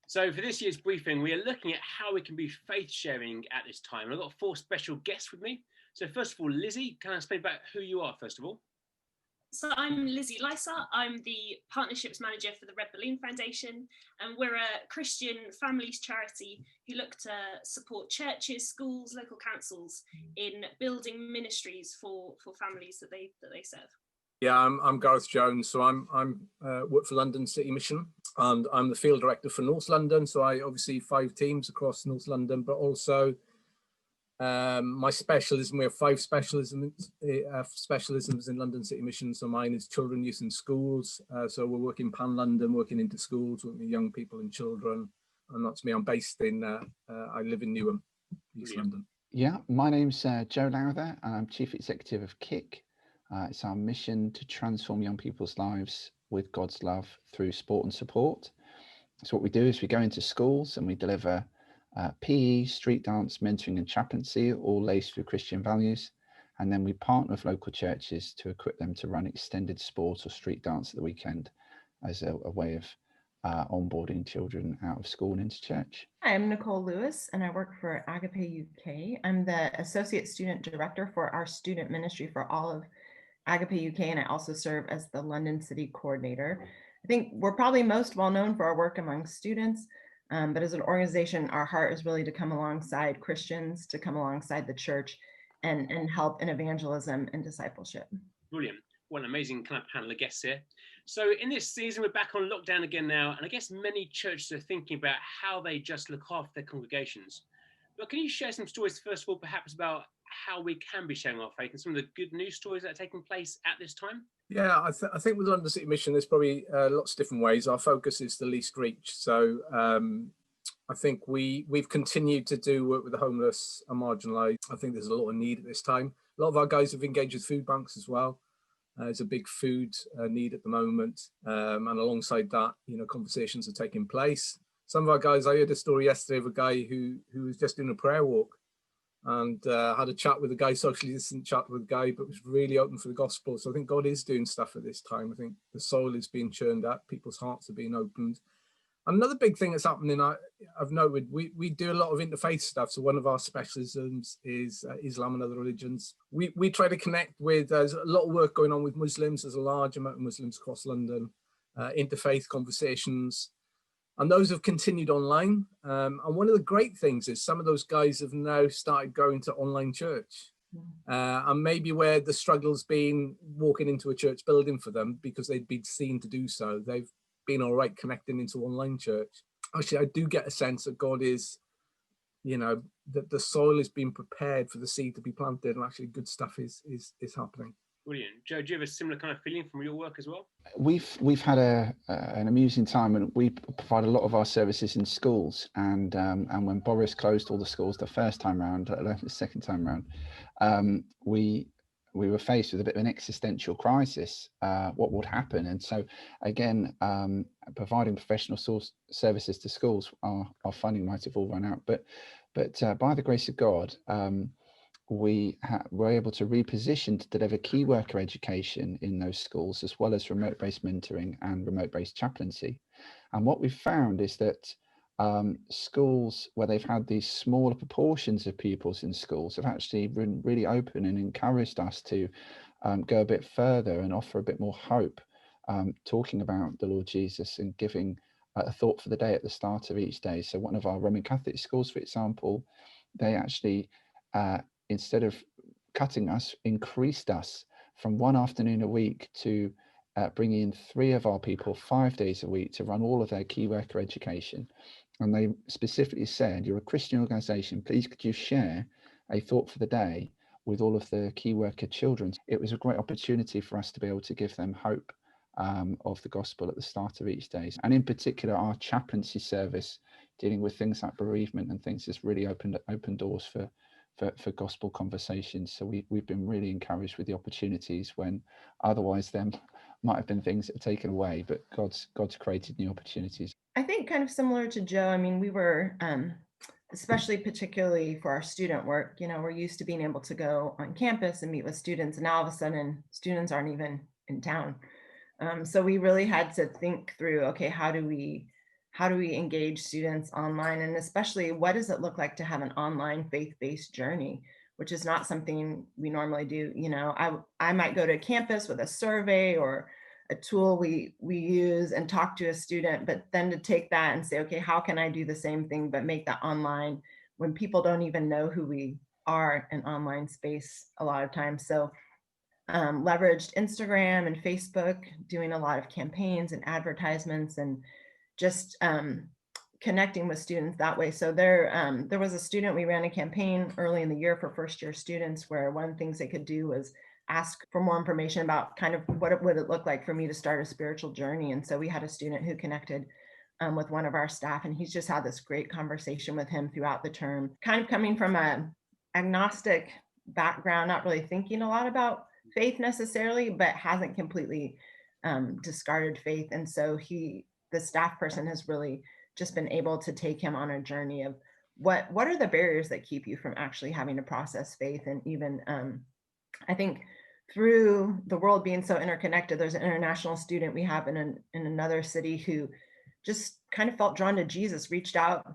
So for this year's briefing, we are looking at how we can be faith sharing at this time. And I've got four special guests with me. So first of all, Lizzie, can I explain about who you are, first of all? So I'm Lizzie Lysa. I'm the Partnerships Manager for the Red Balloon Foundation, and we're a Christian families charity who look to support churches, schools, local councils in building ministries for families that they serve. Yeah, I'm Gareth Jones. So I'm work for London City Mission, and I'm the field director for North London. So I oversee 5 teams across North London, but also my specialism, we have 5 specialisms in London City Mission. So mine is children, youth and schools. So we're working pan-London, working into schools, working with young people and children. And that's me. I'm based in, I live in Newham, East London. Yeah, my name's Joe Lowther, and I'm Chief Executive of KICK. It's our mission to transform young people's lives with God's love through sport and support. So what we do is we go into schools and we deliver PE, street dance, mentoring and chaplaincy, all laced with Christian values. And then we partner with local churches to equip them to run extended sport or street dance at the weekend as a way of onboarding children out of school and into church. Hi, I'm Nicole Lewis, and I work for Agape UK. I'm the Associate Student Director for our student ministry for all of Agape UK, and I also serve as the London City Coordinator. I think we're probably most well known for our work among students, but as an organization, our heart is really to come alongside Christians, to come alongside the church and help in evangelism and discipleship. Brilliant. What an amazing kind of panel of guests here. So in this season, we're back on lockdown again now, and I guess many churches are thinking about how they just look after their congregations. But can you share some stories, first of all, perhaps about how we can be sharing our faith and some of the good news stories that are taking place at this time? Yeah, I think with London City Mission, there's probably lots of different ways. Our focus is the least reach. So I think we've continued to do work with the homeless and marginalised. I think there's a lot of need at this time. A lot of our guys have engaged with food banks as well. There's a big food need at the moment. And alongside that, conversations are taking place. Some of our guys, I heard a story yesterday of a guy who was just doing a prayer walk and had a chat with a guy, socially distant chat with a guy, but was really open for the gospel. So I think God is doing stuff at this time. I think the soil is being churned up, people's hearts are being opened. Another big thing that's happening, I've noted, we do a lot of interfaith stuff. So one of our specialisms is Islam and other religions. We try to connect with, there's a lot of work going on with Muslims. There's a large amount of Muslims across London, interfaith conversations. And those have continued online. And one of the great things is some of those guys have now started going to online church. And maybe where the struggle's been walking into a church building for them because they'd been seen to do so, they've been all right connecting into online church. Actually, I do get a sense that God is, that the soil is being prepared for the seed to be planted, and actually good stuff is happening. Brilliant. Joe, do you have a similar kind of feeling from your work as well? We've had an amusing time, and we provide a lot of our services in schools. And when Boris closed all the schools the first time round, let alone the second time round, we were faced with a bit of an existential crisis. What would happen? And so again, providing professional services to schools, our funding might have all run out. But by the grace of God, we were able to reposition to deliver key worker education in those schools, as well as remote-based mentoring and remote-based chaplaincy. And what we've found is that schools where they've had these smaller proportions of pupils in schools have actually been really open and encouraged us to go a bit further and offer a bit more hope, talking about the Lord Jesus and giving a thought for the day at the start of each day. So one of our Roman Catholic schools, for example, they actually instead of cutting us, increased us from one afternoon a week to bring in 3 of our people 5 days a week to run all of their key worker education. And they specifically said, you're a Christian organisation, please could you share a thought for the day with all of the key worker children? It was a great opportunity for us to be able to give them hope of the gospel at the start of each day. And in particular, our chaplaincy service, dealing with things like bereavement and things, has really opened doors for gospel conversations. So we've been really encouraged with the opportunities when otherwise them might have been things that were taken away, but God's created new opportunities. I think kind of similar to Joe, I mean, we were, especially particularly for our student work, we're used to being able to go on campus and meet with students, and now all of a sudden students aren't even in town. So we really had to think through, okay, how do we how do we engage students online, and especially what does it look like to have an online faith-based journey, which is not something we normally do. You know, I might go to campus with a survey or a tool we use and talk to a student, but then to take that and say, okay, how can I do the same thing but make that online when people don't even know who we are in online space a lot of times. So leveraged Instagram and Facebook, doing a lot of campaigns and advertisements, and just connecting with students that way. So there was a student, we ran a campaign early in the year for first year students where one of the things they could do was ask for more information about kind of what would it look like for me to start a spiritual journey. And so we had a student who connected with one of our staff, and he's just had this great conversation with him throughout the term, kind of coming from a agnostic background, not really thinking a lot about faith necessarily, but hasn't completely discarded faith. And so the staff person has really just been able to take him on a journey of what are the barriers that keep you from actually having to process faith. And even I think through the world being so interconnected, there's an international student we have in another city who just kind of felt drawn to Jesus, reached out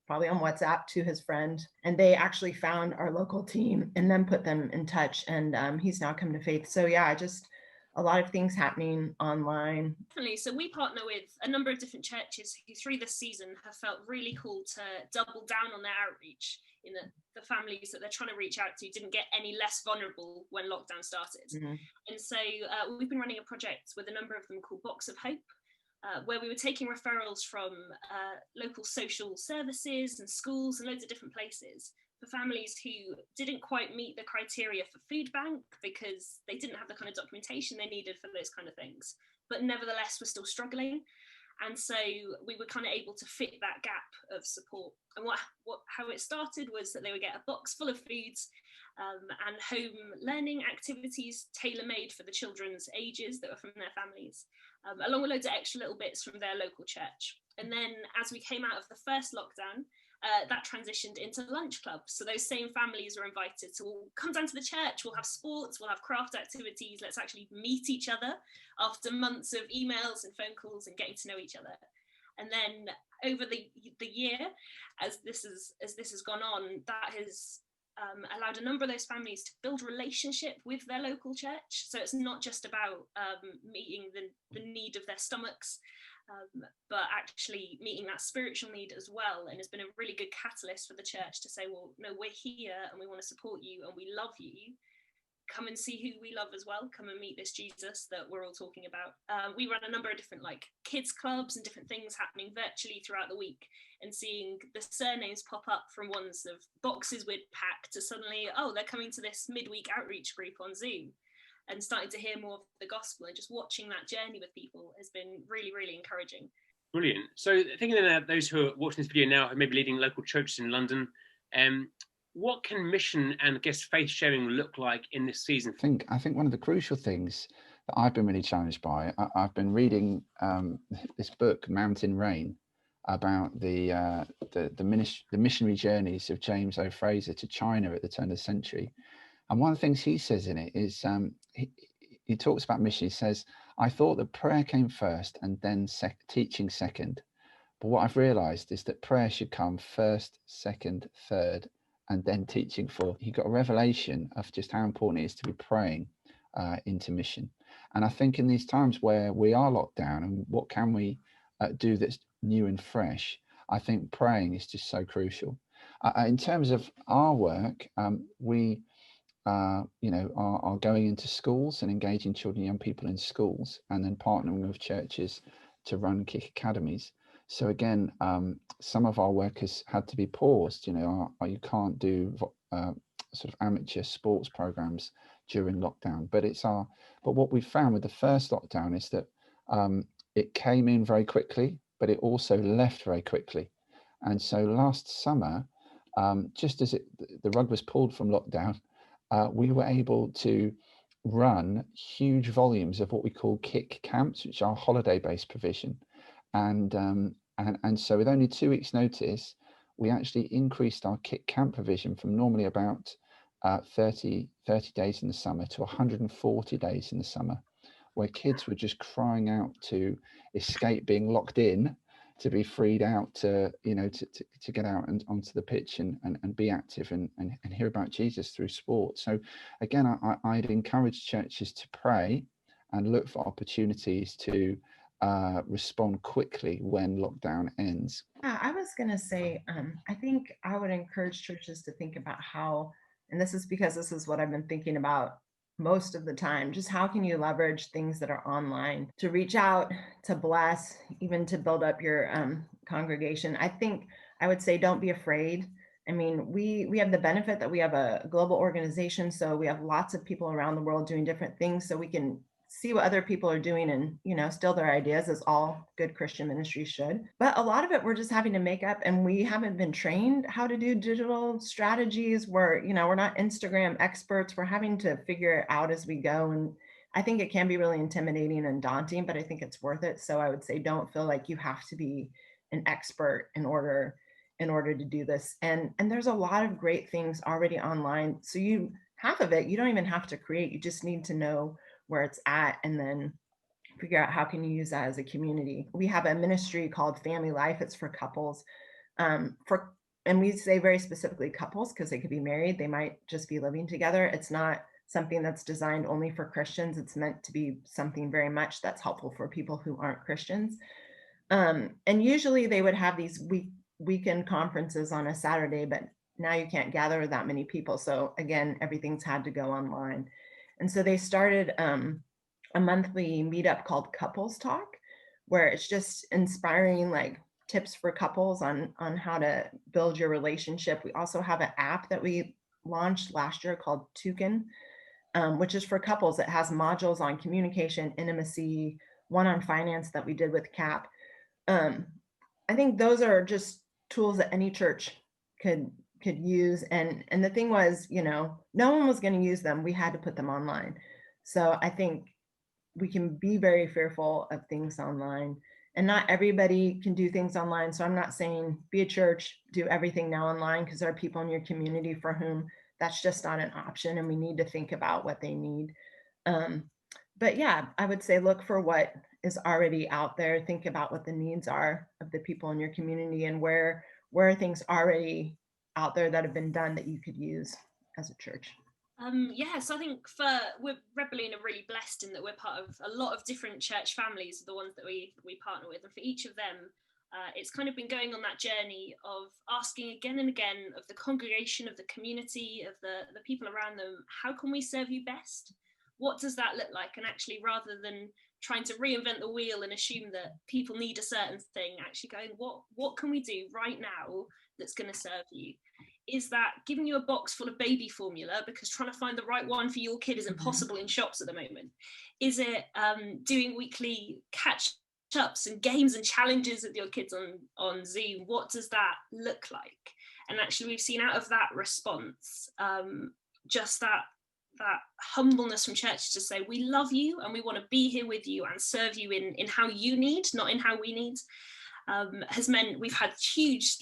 probably on WhatsApp to his friend, and they actually found our local team and then put them in touch, and he's now come to faith. So yeah, just a lot of things happening online. Definitely. So we partner with a number of different churches who through this season have felt really called to double down on their outreach, in that the families that they're trying to reach out to didn't get any less vulnerable when lockdown started. Mm-hmm. And so we've been running a project with a number of them called Box of Hope, where we were taking referrals from local social services and schools and loads of different places for families who didn't quite meet the criteria for food bank because they didn't have the kind of documentation they needed for those kind of things, but nevertheless were still struggling. And so we were kind of able to fit that gap of support. And how it started was that they would get a box full of foods and home learning activities tailor-made for the children's ages that were from their families, along with loads of extra little bits from their local church. And then as we came out of the first lockdown, that transitioned into lunch clubs. So those same families were invited to come down to the church, we'll have sports, we'll have craft activities, let's actually meet each other after months of emails and phone calls and getting to know each other. And then over the year, as this has gone on, that has allowed a number of those families to build relationship with their local church. So it's not just about meeting the need of their stomachs, but actually meeting that spiritual need as well, and has been a really good catalyst for the church to say, well, no, we're here and we want to support you and we love you. Come and see who we love as well. Come and meet this Jesus that we're all talking about. We run a number of different kids clubs and different things happening virtually throughout the week, and seeing the surnames pop up from ones of boxes we'd packed to suddenly, oh, they're coming to this midweek outreach group on Zoom, and starting to hear more of the gospel, and just watching that journey with people has been really, really encouraging. Brilliant. So thinking of those who are watching this video now, who may be leading local churches in London, what can mission and, I guess, faith sharing look like in this season? I think one of the crucial things that I've been really challenged by, I've been reading this book, Mountain Rain, about the missionary journeys of James O. Fraser to China at the turn of the century. And one of the things he says in it is, he talks about mission. He says, I thought that prayer came first and then teaching second. But what I've realized is that prayer should come first, second, third, and then teaching fourth. He got a revelation of just how important it is to be praying into mission. And I think in these times where we are locked down, and what can we do that's new and fresh, I think praying is just so crucial. In terms of our work, we are going into schools and engaging children and young people in schools, and then partnering with churches to run Kick Academies. So again, some of our work has had to be paused. You can't do sort of amateur sports programs during lockdown. But what we found with the first lockdown is that it came in very quickly, but it also left very quickly. And so last summer, just as the rug was pulled from lockdown, we were able to run huge volumes of what we call Kick camps, which are holiday-based provision. And so with only 2 weeks notice, we actually increased our Kick camp provision from normally about 30 days in the summer to 140 days in the summer, where kids were just crying out to escape being locked in, to be freed out to, you know, to get out and onto the pitch and be active and hear about Jesus through sport. So again, I'd encourage churches to pray and look for opportunities to respond quickly when lockdown ends. Yeah, I was going to say, I think I would encourage churches to think about how, and this is because this is what I've been thinking about most of the time, just how can you leverage things that are online to reach out, to bless, even to build up your congregation. I think I would say don't be afraid. I mean, we have the benefit that we have a global organization, so we have lots of people around the world doing different things, so we can see what other people are doing and, you know, steal their ideas, as all good Christian ministries should. But a lot of it we're just having to make up, and we haven't been trained how to do digital strategies. We're not Instagram experts. We're having to figure it out as we go. And I think it can be really intimidating and daunting, but I think it's worth it. So I would say don't feel like you have to be an expert in order to do this. And there's a lot of great things already online. So half of it, you don't even have to create. You just need to know where it's at and then figure out how can you use that as a community. We have a ministry called Family Life. It's for couples, and we say very specifically couples because they could be married. They might just be living together. It's not something that's designed only for Christians. It's meant to be something very much that's helpful for people who aren't Christians. And usually they would have these weekend conferences on a Saturday, but now you can't gather that many people. So again, everything's had to go online. And so they started a monthly meetup called Couples Talk, where it's just inspiring like tips for couples on how to build your relationship. We also have an app that we launched last year called Toucan, which is for couples. It has modules on communication, intimacy, one on finance that we did with CAP. I think those are just tools that any church could use. And the thing was, no one was going to use them. We had to put them online. So I think we can be very fearful of things online, and not everybody can do things online. So I'm not saying be a church, do everything now online, because there are people in your community for whom that's just not an option, and we need to think about what they need. But yeah, I would say look for what is already out there. Think about what the needs are of the people in your community, and where are things already out there that have been done that you could use as a church. So I think we're Red Balloon are really blessed in that we're part of a lot of different church families, the ones that we partner with, and for each of them, it's kind of been going on that journey of asking again and again of the congregation, of the community, of the people around them, how can we serve you best? What does that look like? And actually, rather than trying to reinvent the wheel and assume that people need a certain thing, actually going, what can we do right now that's going to serve you? Is that giving you a box full of baby formula because trying to find the right one for your kid is impossible in shops at the moment? Is it doing weekly catch-ups and games and challenges with your kids on Zoom? What does that look like? And actually, we've seen out of that response, just that humbleness from churches to say, we love you and we want to be here with you and serve you in how you need, not in how we need. Has meant we've had huge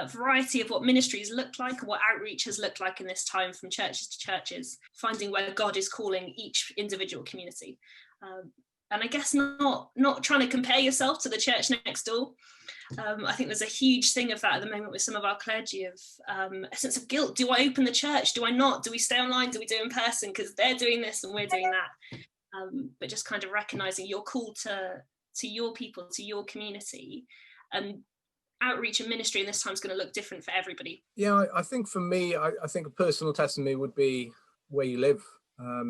variety of what ministries look like, what outreach has looked like in this time, from churches to churches, finding where God is calling each individual community. And I guess not trying to compare yourself to the church next door. I think there's a huge thing of that at the moment with some of our clergy, of a sense of guilt. Do I open the church? Do I not? Do we stay online? Do we do in person? Because they're doing this and we're doing that. But just kind of recognizing you're called to your people, to your community. And outreach and ministry in this time is going to look different for everybody. Yeah, I think for me, I think a personal testimony would be where you live,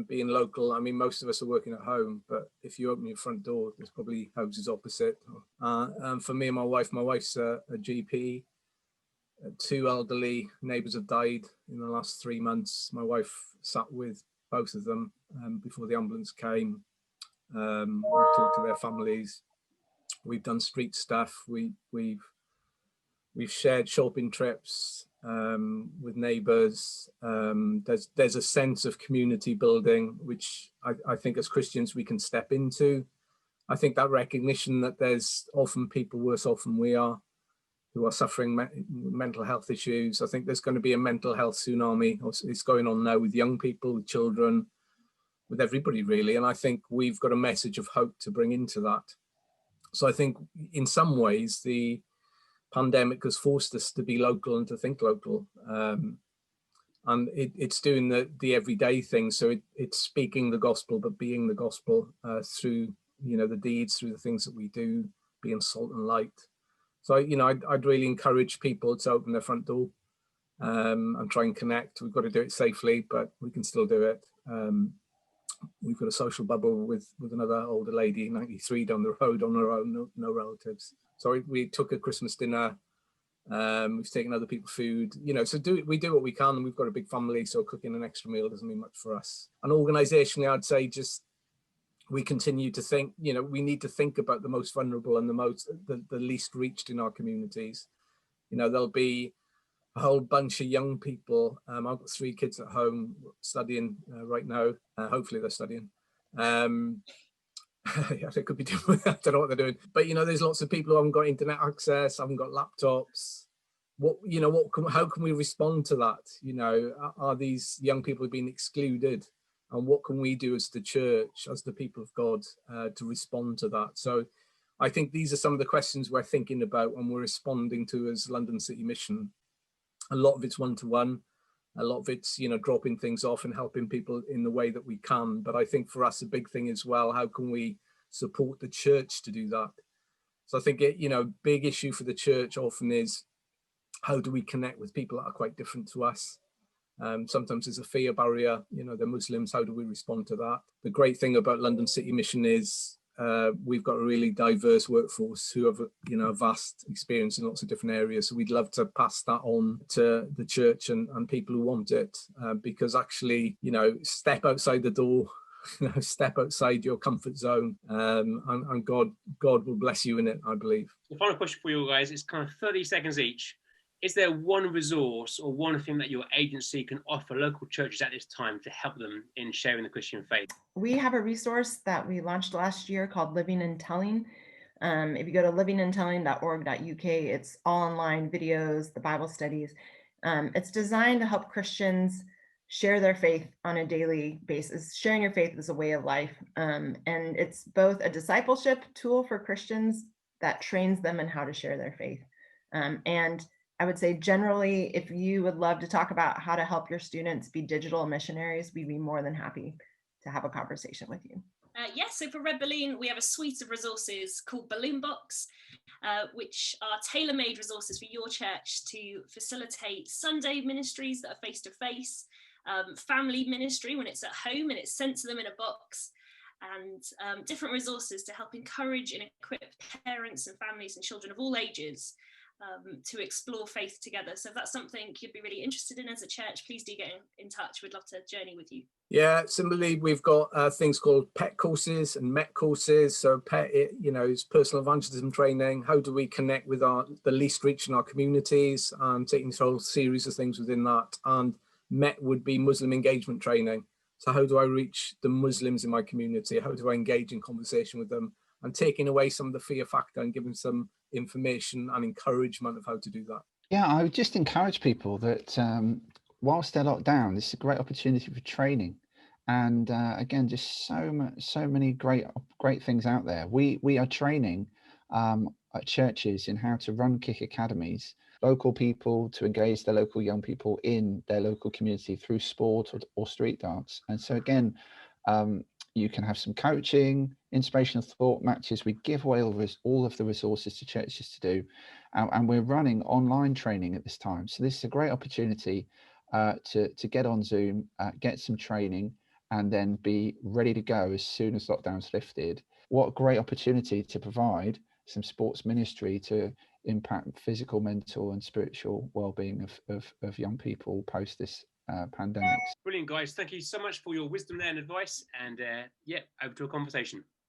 being local. I mean, most of us are working at home, but if you open your front door, there's probably houses opposite. For me and my wife's a GP. 2 elderly neighbours have died in the last 3 months. My wife sat with both of them before the ambulance came. We've talked to their families. We've done street stuff. We've shared shopping trips with neighbours. There's a sense of community building, which I think as Christians we can step into. I think that recognition that there's often people worse off than we are, who are suffering mental health issues. I think there's going to be a mental health tsunami. It's going on now with young people, with children, with everybody really. And I think we've got a message of hope to bring into that. So I think in some ways the pandemic has forced us to be local and to think local. And it's doing the everyday thing. So it's speaking the gospel, but being the gospel through, the deeds, through the things that we do, being salt and light. So, I'd really encourage people to open their front door and try and connect. We've got to do it safely, but we can still do it. We've got a social bubble with another older lady, 93, down the road on her own, no relatives. So we took a Christmas dinner. We've taken other people's food, so we do what we can, and we've got a big family, so cooking an extra meal doesn't mean much for us. And organizationally, I'd say just we continue to think, we need to think about the most vulnerable and the least reached in our communities. There'll be a whole bunch of young people. I've got 3 kids at home studying right now. Hopefully they're studying. They could be doing, I don't know what they're doing, but there's lots of people who haven't got internet access, haven't got laptops. How can we respond to that? Are these young people being excluded, and what can we do as the church, as the people of God, to respond to that? So I think these are some of the questions we're thinking about when we're responding to as London City Mission. A lot of it's one-to-one. A lot of it's, dropping things off and helping people in the way that we can. But I think for us, a big thing as well, how can we support the church to do that? So I think, big issue for the church often is, how do we connect with people that are quite different to us? Sometimes there's a fear barrier, they're Muslims, how do we respond to that? The great thing about London City Mission is we've got a really diverse workforce who have, a vast experience in lots of different areas. So we'd love to pass that on to the church and people who want it, because actually, step outside the door, step outside your comfort zone, and God will bless you in it, I believe. The final question for you guys is kind of 30 seconds each. Is there one resource or one thing that your agency can offer local churches at this time to help them in sharing the Christian faith? We have a resource that we launched last year called Living and Telling. If you go to livingandtelling.org.uk, it's all online videos, the Bible studies. It's designed to help Christians share their faith on a daily basis. Sharing your faith is a way of life. And it's both a discipleship tool for Christians that trains them in how to share their faith. And I would say generally, if you would love to talk about how to help your students be digital missionaries, we'd be more than happy to have a conversation with you. Yes, so for Red Balloon, we have a suite of resources called Balloon Box, which are tailor-made resources for your church to facilitate Sunday ministries that are face-to-face, family ministry when it's at home and it's sent to them in a box, and different resources to help encourage and equip parents and families and children of all ages to explore faith together. So if that's something you'd be really interested in as a church, please do get in touch. We'd love to journey with you. Yeah, similarly, we've got things called PET courses and MET courses. So PET, is personal evangelism training. How do we connect with the least reached in our communities, and taking this whole series of things within that. And MET would be Muslim engagement training. So how do I reach the Muslims in my community? How do I engage in conversation with them? And taking away some of the fear factor and giving some information and encouragement of how to do that. Yeah, I would just encourage people that whilst they're locked down, this is a great opportunity for training. And again, just so many great things out there. We are training at churches in how to run kick academies, local people to engage their local young people in their local community through sport or street dance. And so again, you can have some coaching, inspirational thought matches. We give away all of the resources to churches to do, and we're running online training at this time. So this is a great opportunity to get on Zoom, get some training, and then be ready to go as soon as lockdown's lifted. What a great opportunity to provide some sports ministry to impact physical, mental, and spiritual well-being of young people post this pandemic. Brilliant, guys. Thank you so much for your wisdom there and advice. And over to a conversation.